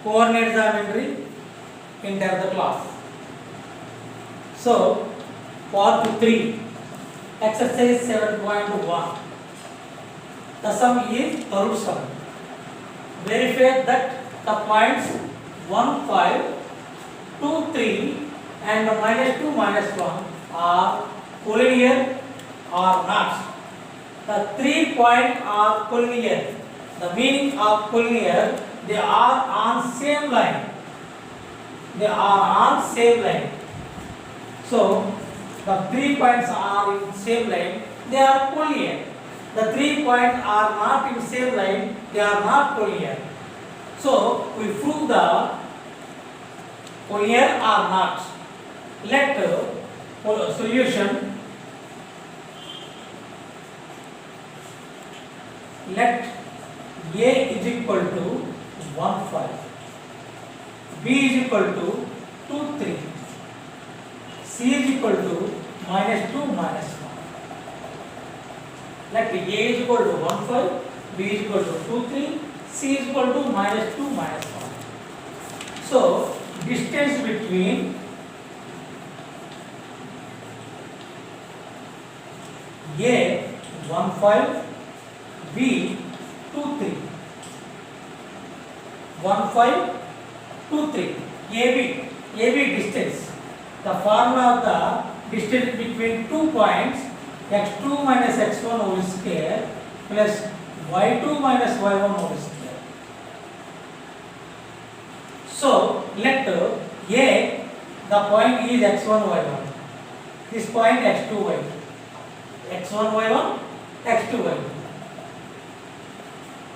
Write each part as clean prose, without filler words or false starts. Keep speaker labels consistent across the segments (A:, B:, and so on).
A: coordinate geometry, enter the class. So, part 3, exercise 7.1. The sum is root sum. Verify that the points 1, 5, 2, 3 and -2, -1 are collinear or not. The 3 points are collinear. The meaning of collinear, they are on same line. They are on same line. So, the 3 points are in same line, they are collinear. The 3 points are not in same line, they are not collinear. So, we prove the collinear or not. Let solution. Let A is equal to 1, 5. B is equal to 2, 3. C is equal to -2, -1. Let A is equal to 1, 5. B is equal to 2, 3. C is equal to -2, -1. So, distance between A 1, 5, B 2, 3. 1, 5, 2, 3. AB distance. The formula of the distance between 2 points x2 minus x1 whole square plus y2 minus y1 whole square. So, let A, the point is x1, y1. This point x2, y2. x1, y1, x2, y2.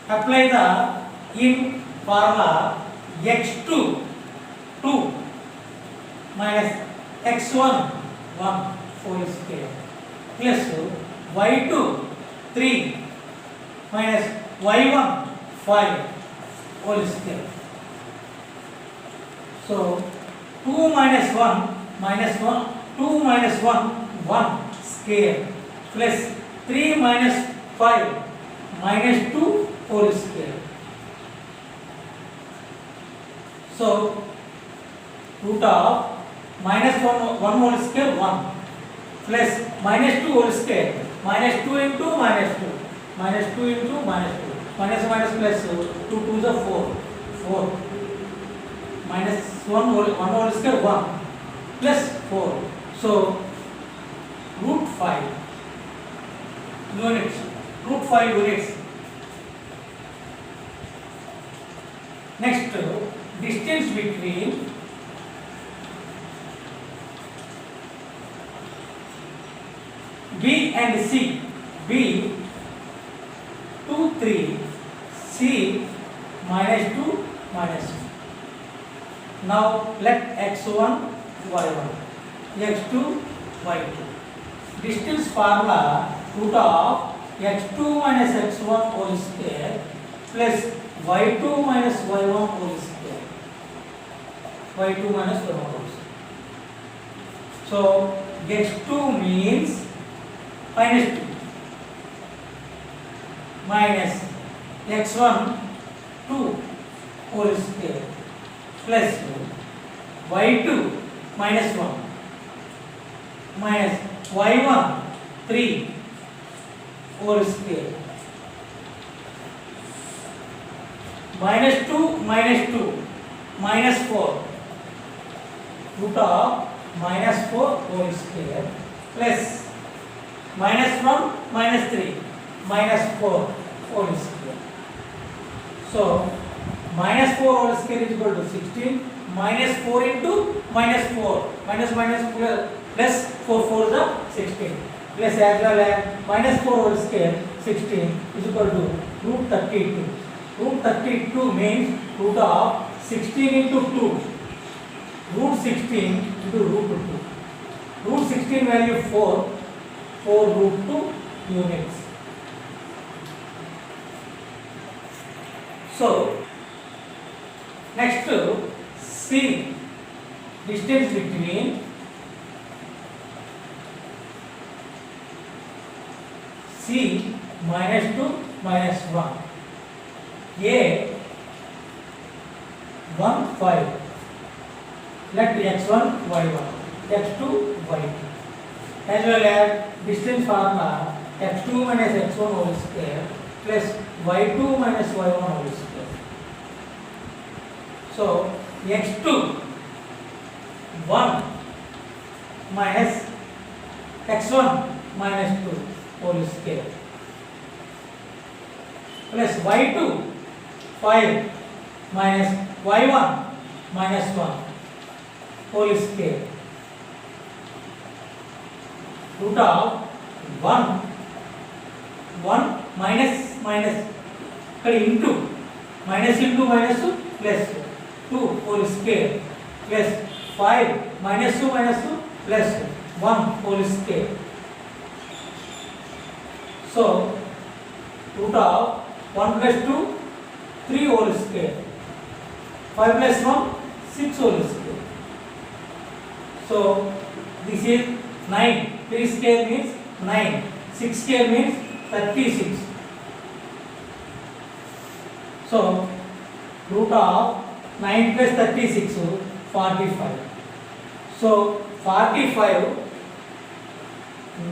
A: Apply the in formula x2 2 minus x1 1 whole square plus y2 3 minus y1 5 whole square. So 2 minus 1 minus 1 2 minus 1 1 square plus 3 minus 5 minus 2 whole square. So root of minus 1 whole square 1 plus minus 2 whole square minus 2 into minus 2 minus 2 into minus 2 minus minus plus 2 2 is 4 minus 1 whole square 1 plus 4. So root 5 units. Root 5 units. Next, distance between B and C. B 2, 3, C -2, -2. Now let x1, y1, x2, y2. Distance formula root of x2 minus x1 whole square plus y2 minus y1 whole square. y2 minus y1 whole square. So x2 means -2 minus x1 2 whole square plus y2 minus 1 minus y1 3 whole square -2 minus 4 root of -4 whole square plus -1 -3 -4 whole square. So -4 whole square is equal to 16 -4 into -4 minus plus 4 4 is 16 plus as well as -4 whole square 16 is equal to root 32. Root 32 means root of 16 into 2 root 16 into root 2. Root 16 value 4 root 2 units. So next C, distance between C -2 -1. A 1 5. Let x1 y1, x2 y2. As well as distance formula x2 minus x1 whole square plus y2 minus y1 whole square. So x2 1 minus x1 minus 2 whole square plus y2 5 minus y1 minus 1 whole square root of 1 minus ఇక్కడ into minus into minus plus 2 whole square plus 5 minus 2 plus 1 whole square. So root of 1 plus 2 3 whole square, 5 plus 1 6 whole square. So this is 9. 3 square means 9, 6 square means 36. So root of 9 plus 36 45. So 45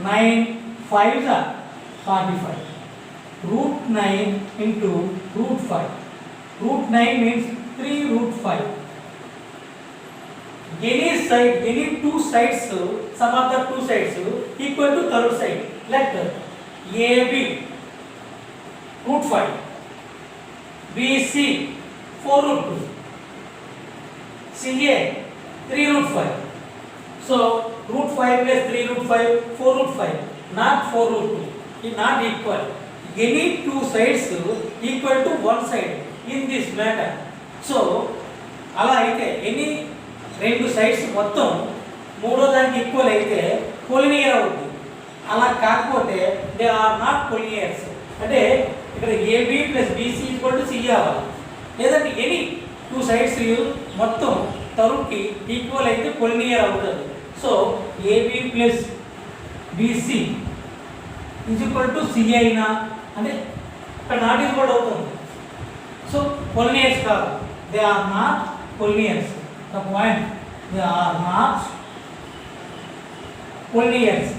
A: 9 5s are 45. Root 9 into root 5. Root 9 means 3 root 5. Any side, any two sides, sum of the two sides equal to third side. Let AB root 5, BC 4 root 2, CA 3 root 5. So root 5 plus 3 root 5, 4 root 5, not 4 root 2. It not equal. Any two sides equal to one side in this matter. So అలా అయితే any రెండు sides మొత్తం మూడో దానికి equal అయితే collinear అవుతుంది. అలా కాకపోతే దే ఆర్ నాట్ కొలినియర్స్. అంటే ఇక్కడ AB plus BC equal to CA అవ్వాలి. లేదంటే ఎనీ టూ సైడ్స్ మొత్తం తరువుకి ఈక్వల్ అయితే కొలినియర్ అవుతుంది. So AB plus BC is equal to CA అయినా అంటే ఇక్కడ నాట్ ఈక్వల్ అవుతుంది. సో కొలినియర్స్ కాదు, they are not collinears. The point, they are not collinears.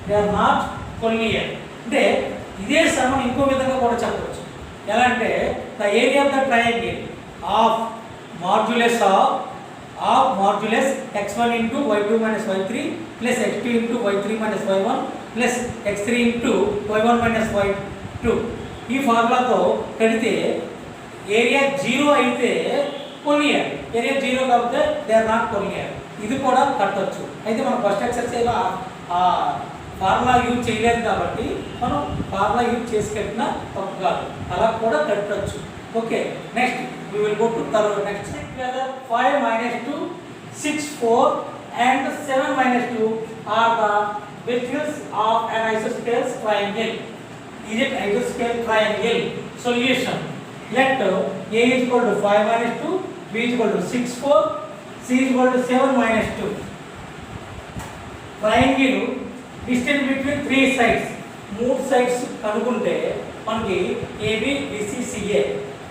A: They are not collinear. అంటే ఇదే సమం ఇంకో విధంగా కూడా చెప్పవచ్చు. ఎలా అంటే the area of the triangle of modulus x1 into y2 minus y3 plus x2 into y3 minus y1 plus x3 into y1 minus y2. ఈ ఫార్ములాతో కడితే ఏరియా 0 అయితే కొలినియర్, ఏరియా 0 కాకపోతే దే ఆర్ నాట్ కొలినియర్. ఇది కూడా కట్టొచ్చు. అయితే మనం first exercise ఆ ఫార్ములా యూజ్ చేయలేదు కాబట్టి మనం ఫార్ములా యూజ్ చేసి కట్టినా తప్పు కాదు, అలా కూడా కట్టొచ్చు. Okay, next we will go to third. Next whether 5 minus 2 6 4 and 7 minus 2 are the vertices of an isosceles triangle. Is it isosceles triangle? Solution: let A is equal to 5 minus 2, B is equal to 6 4, C is equal to 7 minus 2. Triangle distance between three sides, మూడు sides కనుక్కుంటే మనకి AB BC CA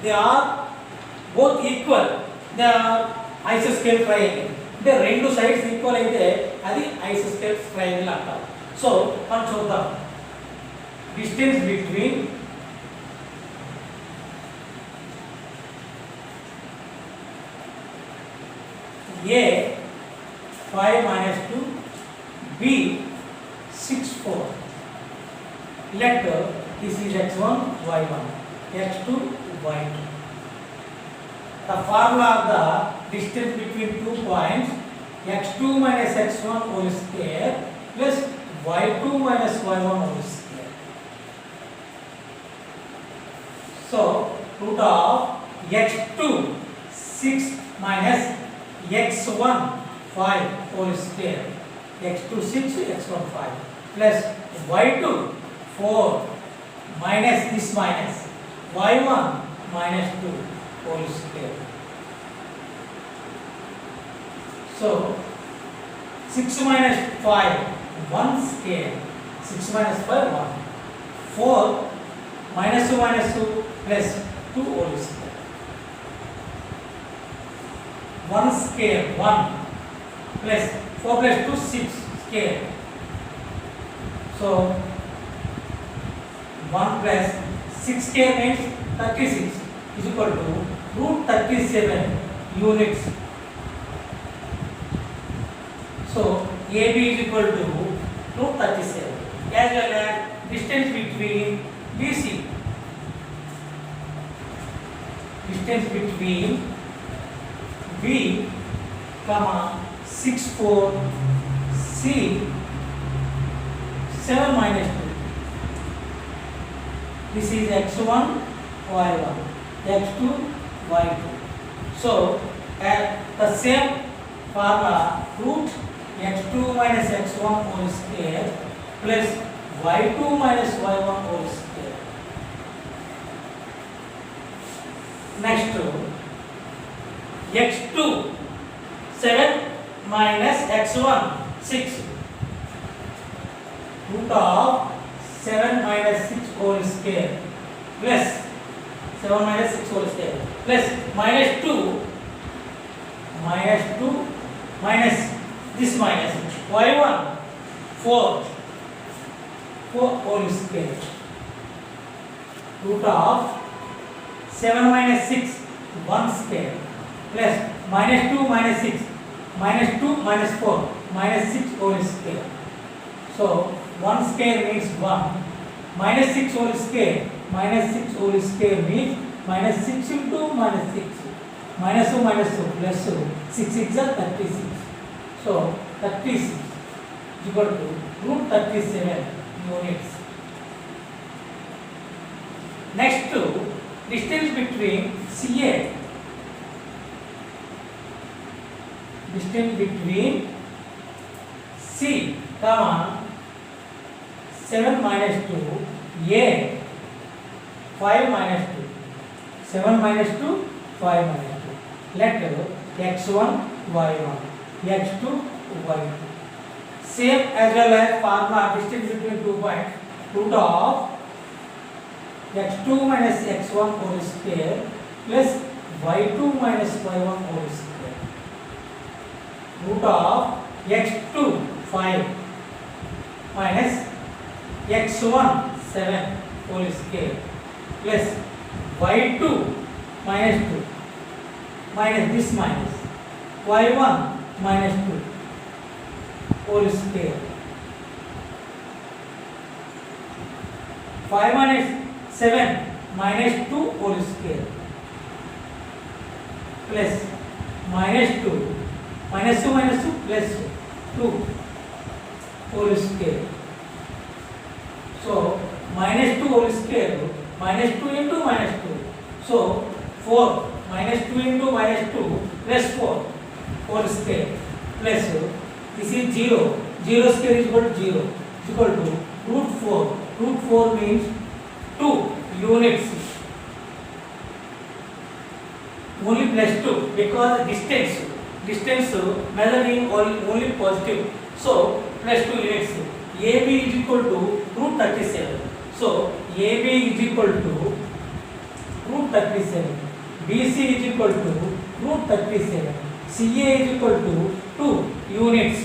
A: they are both equal, they are isosceles triangle. అంటే రెండు sides equal అయితే అది isosceles triangle అంటారు. So మనం చూద్దాం. Distance between A 5 minus 2, B 6 4. Let this is x1 y1, x2 y2. The formula of the distance between 2 points x2 minus x1 whole square plus y2 minus y1 whole square. So root of x2 6 minus x1 5 whole square, x2 6 x1 5 plus y2 4 minus this minus y1 minus 2 whole square. So 6 minus 5 1 square, 6 minus 5 1, 4 minus 2 plus 2 whole square. 1 square 1 plus 4 plus 2 6 square. So 1 plus 6 square means 36 is equal to root 37 units. So AB is equal to root 37 as well as distance between BC. Distance between B, comma 6 4 C 7 minus 2. This is x1 y1 x2 y2. So the same formula root x2 minus x1 whole square plus y2 minus y1 whole square. Next x2 7 minus x1 6 root of 7 minus 6 whole square plus 7 minus 6 whole square plus minus 2 minus this minus y1 4 whole square root of 7 minus 6 1 square plus minus 2 minus 6 minus 2 minus 4 minus 6 whole square. So 1 square means 1 minus 6 whole square means minus 6 into minus 6 minus 2 plus 2 6 6 are 36. So 36 is equal to root 37 units. Next to distance between CA. Distance between C, comma 7 minus 2 A 5 minus 2 7 minus 2 5 minus 2. Let x1 y1 x2 y2. Same as well as formula distance between 2 points root of x2 minus x1 whole square plus y2 minus y1 whole square. Root of x2 5 minus x1 7 whole square plus y2 minus 2 minus this minus y1 minus 2 whole square. 5 minus 7 minus 2 whole square plus minus 2 minus 2 minus 2 plus 2 whole square. So minus 2 whole square minus 2 into minus 2. So 4 minus 2 into minus 2 plus 4 whole square plus this is 0. 0 square is equal to 0 is equal to root 4. Root 4 means 2 units. Only plus 2 because distance measuring only positive. So plus 2 units. AB is equal to root 37. So AB is equal to root 37. BC is equal to root 37. CA is equal to 2 units.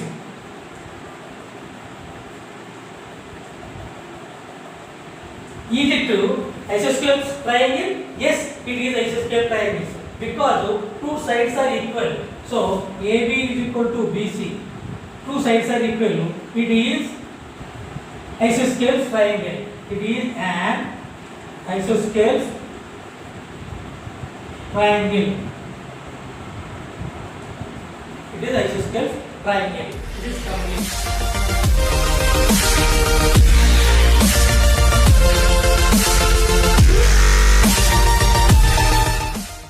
A: Is it isosceles triangle? Yes, it is isosceles triangle because two sides are equal. So AB is equal to BC. Two sides are equal. It is isosceles triangle. It is an isosceles triangle. It is isosceles triangle. It is complete.